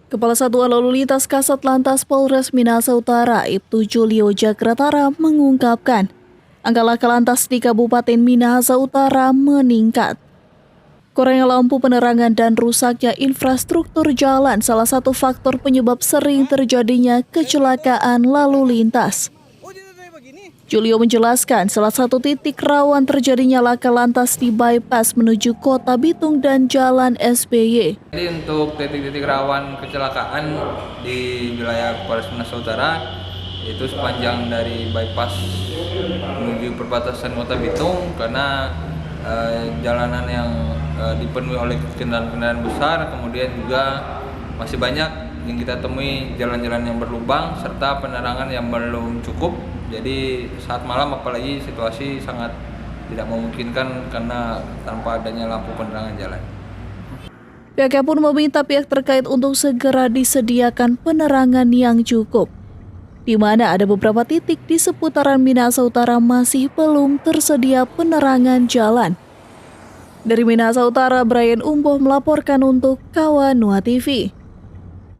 Kepala Satuan Lalu Lintas Kasat Lantas Polres Minahasa Utara, Ibtu Julio Jagratara mengungkapkan, angka laka lantas di Kabupaten Minahasa Utara meningkat. Kurangnya lampu penerangan dan rusaknya infrastruktur jalan salah satu faktor penyebab sering terjadinya kecelakaan lalu lintas. Julio menjelaskan salah satu titik rawan terjadinya laka lantas di bypass menuju Kota Bitung dan Jalan SBY. Jadi untuk titik-titik rawan kecelakaan di wilayah Polres Minahasa Utara itu sepanjang dari bypass menuju perbatasan Kota Bitung karena jalanan yang dipenuhi oleh kendaraan-kendaraan besar, kemudian juga masih banyak yang kita temui jalan-jalan yang berlubang serta penerangan yang belum cukup. Jadi saat malam apalagi situasi sangat tidak memungkinkan karena tanpa adanya lampu penerangan jalan. Pihaknya pun meminta pihak terkait untuk segera disediakan penerangan yang cukup, di mana ada beberapa titik di seputaran Minahasa Utara masih belum tersedia penerangan jalan. Dari Minahasa Utara, Brian Umboh melaporkan untuk Kawanua TV.